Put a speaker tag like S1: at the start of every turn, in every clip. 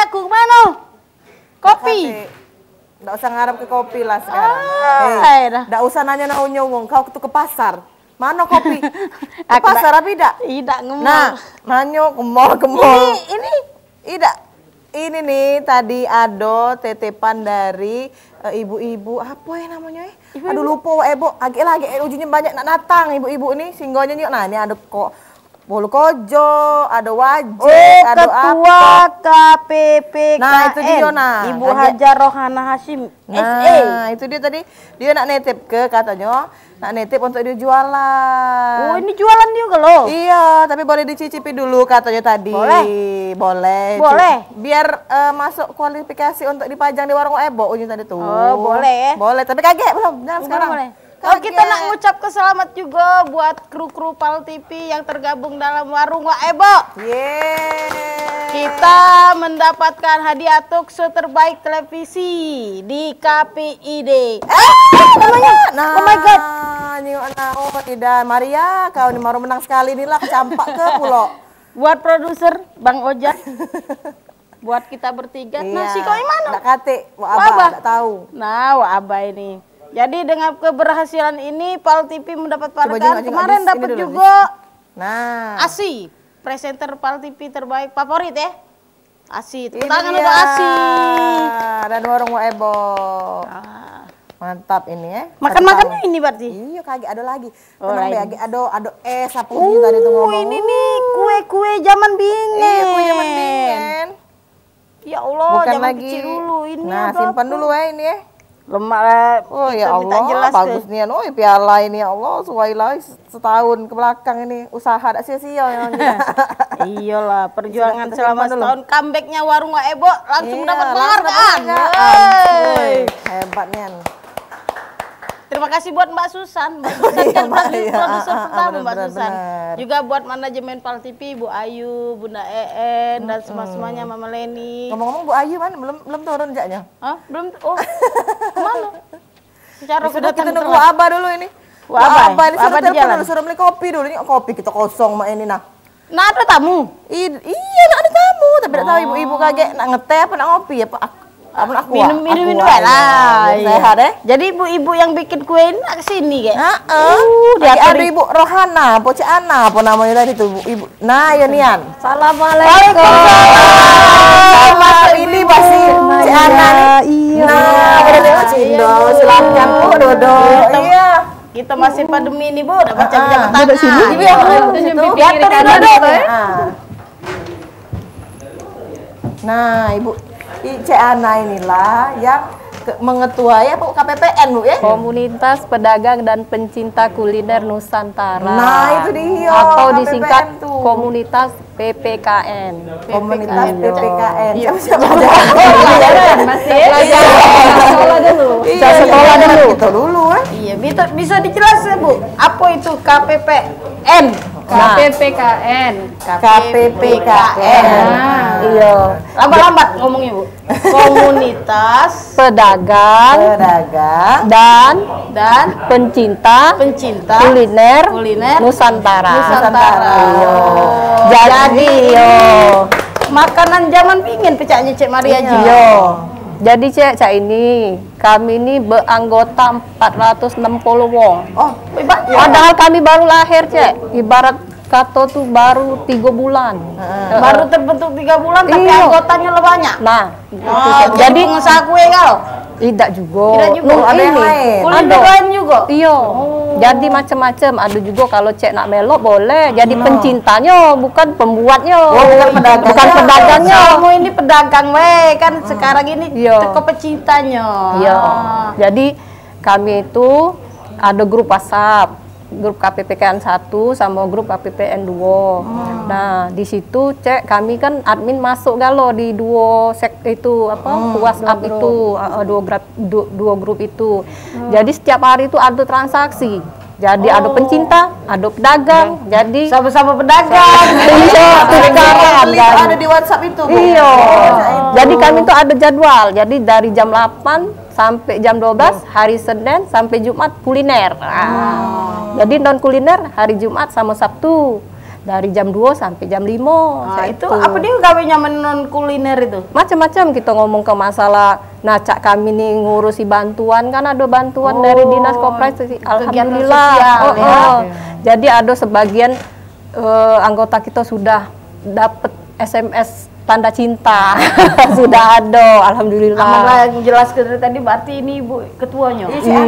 S1: aku mana? Kopi.
S2: Nggak usah ngarep ke kopi lah sekarang. Nggak usah nanya nyong, kau tuh ke pasar. Mana kopi? Ke pasar apa tidak?
S1: Tidak ngemol.
S2: Nah, nanyo ke mall. Ini tidak. Ini nih tadi ada titipan dari ibu-ibu apa ya namanya? Aduh lupa Ebo. Lagi ujinya banyak nak datang ibu-ibu ini singgonya yuk. Nah, ini ada kok Bolu Kojo, ada Wajib, ada
S1: Ketua KPPKN.
S2: Nah, itu dia
S1: Ibu Hajar Rohana Hashim.
S2: Nah, itu dia tadi. Dia nak nitip katanya, nak nitip untuk dia jualan.
S1: Oh, ini jualan juga loh.
S2: Iya, tapi boleh dicicipi dulu katanya tadi. Boleh. Biar masuk kualifikasi untuk dipajang di warung Ebo ujung tadi tuh.
S1: Oh, boleh.
S2: Boleh, tapi kaget belum? Jangan sekarang.
S1: Boleh. Oh, kita nak ngucap selamat juga buat kru-kru PAL TV yang tergabung dalam warung Wak Ebo.
S2: Yeay.
S1: Kita mendapatkan hadiah talkshow terbaik televisi di KPID.
S2: Namanya? Nah,
S1: oh my god.
S2: Oh tidak, Maria, kau ini baru menang sekali inilah kecampak ke pulau.
S1: Buat produser Bang Ojak. Buat kita bertiga. Nah, si kau yang mana?
S2: Nggak kate, Wak Abah, nggak tahu.
S1: Nah, Wak Abah ini. Jadi dengan keberhasilan ini PAL TV mendapat penghargaan. Kemarin dapat juga ASI, presenter PAL TV terbaik favorit ya. ASI, tepuk tangan untuk ASI.
S2: Dan warung Wak Ebo. Mantap ini ya.
S1: Makan-makannya ini berarti?
S2: Iya, kagak ada lagi. Tenang deh, ada es apa tadi tuh ngomong.
S1: Ini nih kue-kue zaman bingen.
S2: Iya, kue zaman bingen.
S1: Ya Allah,
S2: bukan
S1: zaman
S2: lagi
S1: kecil dulu ini.
S2: Nah, simpan dulu ya ini ya.
S1: Lemak lah.
S2: Oh ya Allah, bagus nih. Oh piala ini ya Allah, suwailah setahun ke belakang ini usaha tak sia-sia yang
S1: Iyalah, perjuangan selama setahun, comebacknya warung Wak Ebo langsung dapat penghargaan.
S2: Hebat nih.
S1: Terima kasih buat Mbak Susan. Mbak Susan kan produser pertama Mbak Susan. Juga buat manajemen PAL TV, Bu Ayu, Bunda EN dan semuanya Mama Leni.
S2: Ngomong-ngomong Bu Ayu mana belum turun jaknya?
S1: Hah? Belum. Oh. Kemana? Secara
S2: sudah kita nunggu Abah dulu ini. Abah ini suruh telepon dulu, suruh beli kopi dulu. Ini kopi kita kosong mak ini nah.
S1: Nah ada tamu?
S2: Iya nak ada tamu, tapi tidak tahu ibu-ibu kaget nak ngeteh apa nak ngopi ya Pak.
S1: Minum lah.
S2: Sehat deh.
S1: Jadi ibu-ibu yang bikin kue ini nak kesini kayak.
S2: Ada ibu Rohana, Poce Ana, apa namanya tadi tuh ibu. Nah, Yonian.
S1: Assalamualaikum.
S2: Ini pasti Cik Ana nih. Nah, udah tengok Cindo, silakan Bu Dodo. Iya.
S1: Kita masih pandemi nih Bu, udah baca-baca tangan.
S2: Sini. Ibu yang
S1: diatur Dodo.
S2: Nah, Ibu Cik Ana inilah yang mengetuai apa KPPN Bu ya?
S3: Komunitas Pedagang dan Pencinta Kuliner Nusantara.
S2: Nah, itu dia.
S3: Atau disingkat Komunitas PPKN.
S2: Komunitas PPKN. Siapa
S3: masih sekolah dulu. Sekolah dulu.
S2: Itu dulu kan?
S1: Iya, bisa dijelaskan Bu, apa itu KPPN?
S3: KPPKN.
S1: Iya. Lambat-lambat ngomongnya Bu. Komunitas
S3: Pedagang dan pencinta kuliner Nusantara.
S1: Jadi makanan zaman pingin pecahnya Cik Maria Ji.
S3: Jadi Cak ini kami ini beranggota 460 wong.
S1: Oh,
S3: padahal kami baru lahir Cak. Ibarat kata tuh baru 3 bulan.
S1: Baru terbentuk 3 bulan tapi anggotanya lebih banyak.
S3: Nah,
S1: jadi pengusaha kue kau?
S3: Tidak juga.
S2: Ada yang lain.
S1: Kuliner lain juga?
S3: Iya. Jadi macam-macam. Ada juga kalau Cek nak melok boleh. Jadi pencintanya, bukan pembuatnya.
S2: Bukan
S3: pedagangnya.
S1: Kamu ini pedagang kan sekarang ini teko pecintanya.
S3: Iya. Jadi kami itu ada grup WhatsApp. Grup KPPKN 1 sama grup KPPN 2. Nah, di situ Cek kami kan admin masuk galo di itu WhatsApp itu dua grup itu. Jadi setiap hari itu ada transaksi. Jadi ada pencinta, ada pedagang. Jadi
S1: sama-sama pedagang.
S2: Ada di WhatsApp itu.
S3: Iya. Jadi kami tuh ada jadwal. Jadi dari jam 8 sampai jam 12 hari Senin sampai Jumat kuliner. Jadi non kuliner hari Jumat sama Sabtu. dari jam 2 sampai jam 5.
S1: Nah, itu apa dia gawenya non kuliner itu?
S3: Macam-macam kita ngomong ke masalah nacak kami nih ngurusi bantuan, kan ada bantuan dari dinas koperasi, alhamdulillah.
S1: Sosial, ya.
S3: Jadi ada sebagian anggota kita sudah dapat SMS tanda cinta. Sudah ada, alhamdulillah.
S1: Alhamdulillah yang jelas tadi berarti ini Ibu ketuanya.
S2: Iya,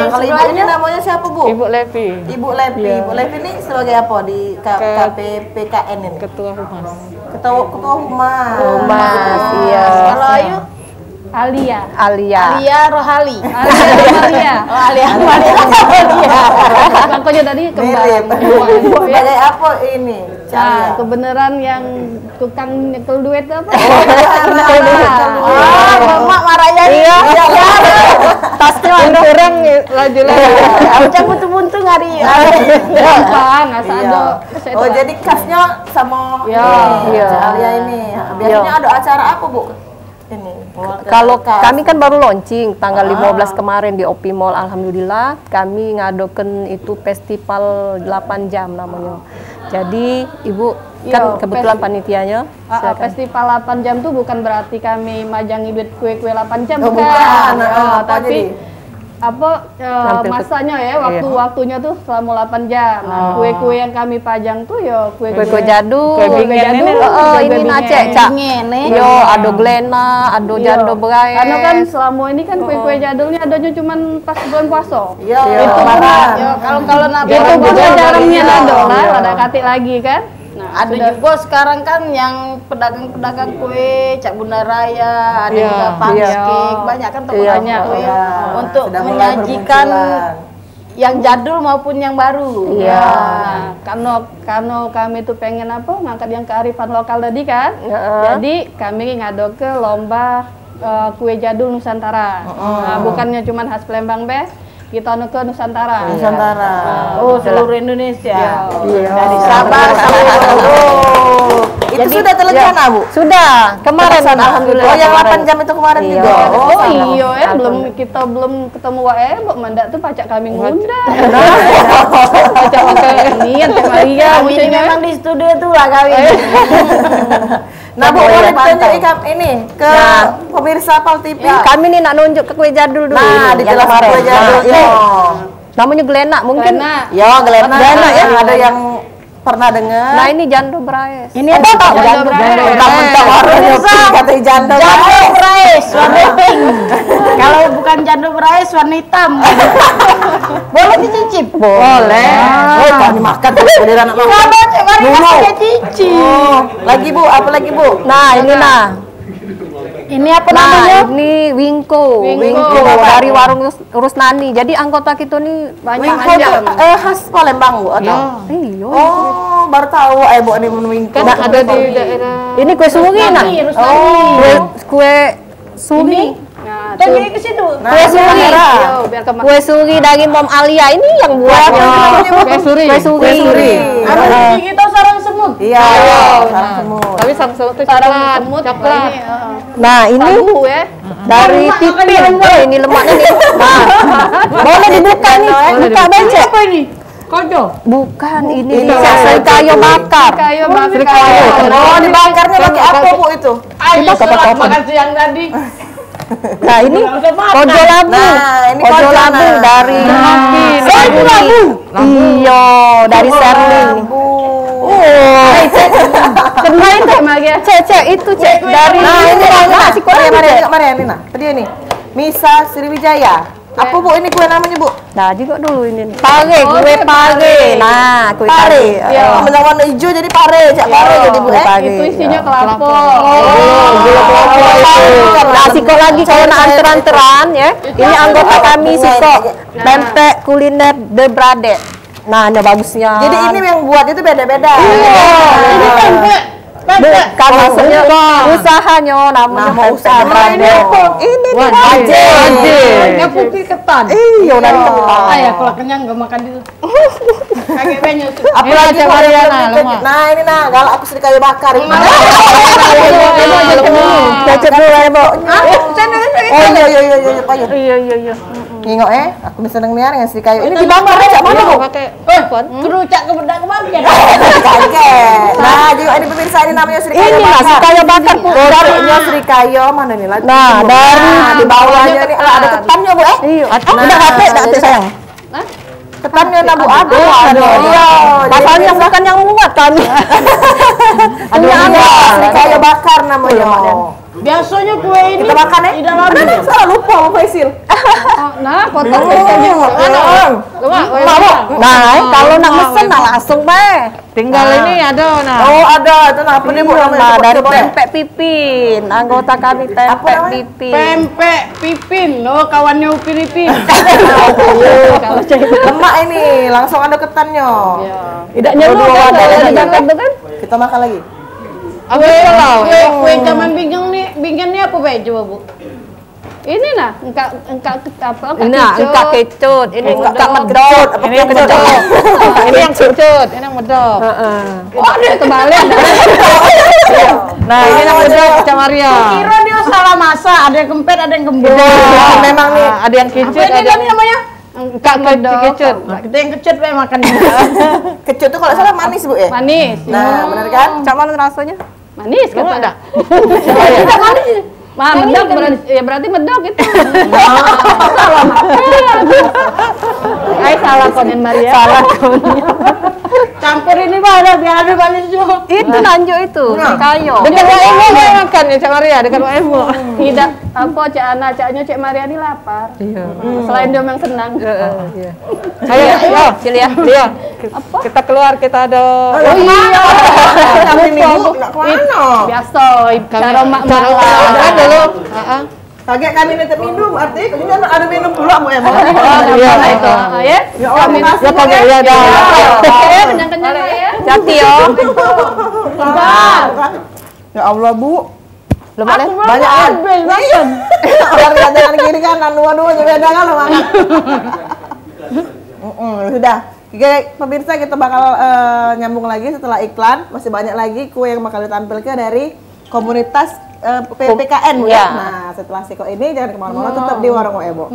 S2: kalau ibu ini namanya siapa, Bu?
S4: Ibu Levi.
S2: Ibu Levi. Ibu Levi ini sebagai apa di KPPKN ini?
S4: Ketua Humas.
S2: Ketua Humas.
S3: Humas, iya.
S1: Kalau Ayu
S4: Alia.
S1: Alia Rohali.
S4: Alia.
S1: Oh, Alia Rohali.
S4: Pokoknya tadi
S2: Mirip.
S4: kembang.
S2: Sebagai apa ini?
S4: Nah, kebenaran yang tukang nyekel duit apa?
S1: Mak Maraya. Iya.
S3: Tasnya kurang
S4: Laju lagi.
S1: Aku buntu ngari.
S4: Gampang, asal ada.
S2: Oh, jadi khasnya sama Alia ini. Biasanya ada acara apa, Bu? Ini.
S3: Kalau kami kan baru launching tanggal 15 kemarin di OP Mall, alhamdulillah kami ngadoken itu festival 8 jam namanya. Jadi Ibu kan kebetulan panitianya.
S4: Festival 8 jam tuh bukan berarti kami majangi duit kue-kue 8 jam,
S2: bukan.
S4: Tapi masanya ya, waktunya tuh selama 8 jam. Nah, kue-kue yang kami pajang tuh ya
S3: kue-kue jadul.
S4: Kue jadul.
S3: Ini nacek, Cak. Yo, ado glena, ado jando berai.
S4: Karena kan selama ini kan kue-kue jadulnya adanya cuman pas bulan puasa.
S2: Iya.
S1: Kalau
S4: Itu juga jarangnya ada katik lagi kan.
S1: Nah, ada juga sekarang kan yang pedagang-pedagang kue, Cak Bunda Raya, ada juga pancake, banyak kan toko-toko kue untuk menyajikan yang jadul maupun yang baru.
S3: Iya.
S4: Nah, karena kami tuh pengen ngangkat yang kearifan lokal tadi kan. Jadi kami ngado ke lomba kue jadul Nusantara. Nah, bukannya cuma khas Palembang kita ke Nusantara.
S1: Oh, seluruh Indonesia.
S2: Dari Sabang sampai itu sudah terrencana, Bu?
S3: Sudah, kemarin alhamdulillah.
S2: Oh, yang 8 jam itu kemarin juga.
S4: Belum ketemu Mbak Manda tuh pacak kami ngundang. Pacak ini Teh Maria
S1: Ini memang di studio tuh lah kami.
S2: Nah, Bu, boleh tunjuk ini ke pemirsa Pal TV.
S3: Kami nih nak nunjuk ke kue jadul dulu.
S2: Nah, dijelaskan kue jadul.
S3: Namanya Glena mungkin.
S2: Glena ya. Ada yang pernah dengar.
S3: Nah, ini jando berais.
S2: Ini apa? Jando berais. Kata jando
S1: berais warna pink. Kalau bukan jando berais warna hitam. Boleh dicicip?
S3: Boleh.
S2: Oh, kami makan tuh dari anak makan.
S1: Mari cicip.
S2: Lagi, Bu, apa lagi, Bu?
S3: Nah, ini
S1: Ini apa namanya?
S3: Ini Wingko dari warung Rusnani. Jadi anggota kita nih banyak.
S2: Wingko khas Palembang, Bu, atau?
S3: Iya.
S2: Oh, baru tahu Bu ini Wingko.
S4: Ada di daerah.
S3: Ini kue suri nah. Kue suri.
S4: Nah,
S1: Tadi ke situ.
S3: Kue suri. Kue suri dari Mom Alia ini yang buatnya.
S4: Kue suri.
S1: Kita sarang semut.
S2: Iya, sarang semut.
S4: Tapi sarang semut coklat.
S3: Nah, ini dari Pipin. Ini lemaknya nih. Nah, boleh dibuka nih. Buka becek.
S1: Apa ini?
S4: Kojo.
S3: Bukan, ini kayu bakar.
S4: Kayu bakar.
S2: Oh, dibakarnya pakai apa, Bu, itu?
S1: Ayo setelah makan siang tadi.
S3: Nah, ini kojo labu.
S2: Nah, ini
S3: kojo labu dari
S2: labu.
S3: Iya, dari Serling.
S4: Kemarin Teh Magia.
S3: Cek itu dari.
S2: Nah, ini nasi goreng Mariana. Tadi ini. Misa Sriwijaya. Apa, Bu, ini kue namanya, Bu?
S3: Nah, juga dulu ini. Pare, kue pare. Nah, kue pare.
S2: Iya, warna hijau jadi pare, Cak pare jadi, Bu.
S4: Itu isinya kelapa.
S3: Gula kelapa itu. Nah, Siko lagi kalau nak anter-anteran ya. Ini anggota kami Siko. Pempek kuliner De Brade. Nah, ini bagusnya.
S2: Jadi ini yang buat itu beda-beda.
S1: Ini pempek.
S3: Bukan maksudnya usahanya namanya
S2: usaha.
S3: Brade. Ini aja.
S1: Nggak putih ketan.
S3: Iya, dari ketan.
S1: Ayah kalau kenyang nggak makan itu. Kayak banyak.
S2: Apalagi nah ini kalau aku sedih kayu bakar.
S3: Cecep dulu ya, Bu.
S2: Oh iya. Nengok aku bisa seneng nih yang sedih kayu. Ini dibakar aja mana, Bu?
S4: pon.
S1: Kerucak kebedak kebagian.
S2: Nah, juga ini pemirsa ini namanya Srikayo
S3: Ini
S2: bakar.
S3: Srikayo bakar, Bu.
S2: Gorengnya Srikayo mana nih?
S3: Nah, dari
S2: di bawahnya nih ada ketannya, Bu.
S3: Iya. Udah hati sayang.
S2: Ketannya nah, Bu. Aduh. Iya.
S3: Pasalnya bukan yang muat kan.
S2: Aduh, Srikayo bakar namanya.
S1: Biasanya kue ini
S2: Kita makan ya?
S1: tidak lama.
S2: Ada salah lupa Bu Faisil.
S4: Nah, potong kecilnya.
S3: Nah, kalau nak mesen nah langsung be.
S5: Tinggal ini ada nah.
S2: Oh, ada. Itu apa nih, Bu?
S3: Nah, dari
S2: Coba ya.
S3: pempek pipin, anggota kami
S2: Apa
S3: pempek
S2: namanya?
S3: pipin.
S1: Pempek Pipin, oh kawannya Upin Ipin.
S4: Kalau
S2: Lemak ini, langsung ada ketannya.
S4: tidak nyeluh kan kalau dibakar tuh kan.
S2: Kita makan lagi.
S1: Kue zaman bingeng ini apa be coba Bu?
S4: Ini nah, engkak apa?
S3: Nah, engkak kecut, ini engkak medok.
S5: Ini yang medok. Ini yang kecut, ini yang medok.
S4: Oh, dia kebalik.
S5: Nah, ini yang medok Cak Maria.
S1: Kira dia salah masak, ada yang kempet, ada yang gembul.
S2: Memang nih.
S5: Ada yang kecut,
S1: Apa ini
S5: ada
S1: tadi namanya?
S5: engkak kecut.
S1: Kita yang kecut be makan.
S2: Kecut tuh kalau salah manis, Bu ya?
S4: Manis.
S2: Nah, benar kan?
S3: Cak mana rasanya?
S4: Manis kata.
S5: enggak?
S4: Tidak manis. Medok berarti medok itu. Salah konen Maria. Salah konen.
S1: Campur ini mana biar ada manis juga.
S3: Itu nanjo itu, Srikayo.
S5: Dekat WM-mu mau makan ya Cak Maria, dekat WM-mu.
S4: Tidak apa Cak Ana, Caknya Cak Maria ini lapar. Selain dia memang senang.
S5: Ayo,
S3: Cili ya.
S5: Lia. Kita keluar, kita ada.
S2: Oh iya. Kami minggu enggak kemana?
S4: Biasa cara mak-mak
S5: Kan dulu.
S2: Kaget kami nitip minum, artinya ini ada minum pula Bu Emma.
S5: Iya.
S4: itu. Ya.
S2: Ya Allah, makasih.
S5: Ya pakai ya dah.
S4: Oke, kenyang-kenyang lah ya.
S3: Jati yo.
S2: Ya Allah, Bu.
S3: Lumayan deh.
S2: Banyak banget. Orang lihat dengan kiri kanan, dua-dua beda kan lo makan. Sudah. Oke, pemirsa kita bakal nyambung lagi setelah iklan. Masih banyak lagi kue yang bakal ditampilkan dari komunitas PPKN Bu ya. Nah, setelah Siko ini jangan kemana-mana, tetap di Warung Ebo.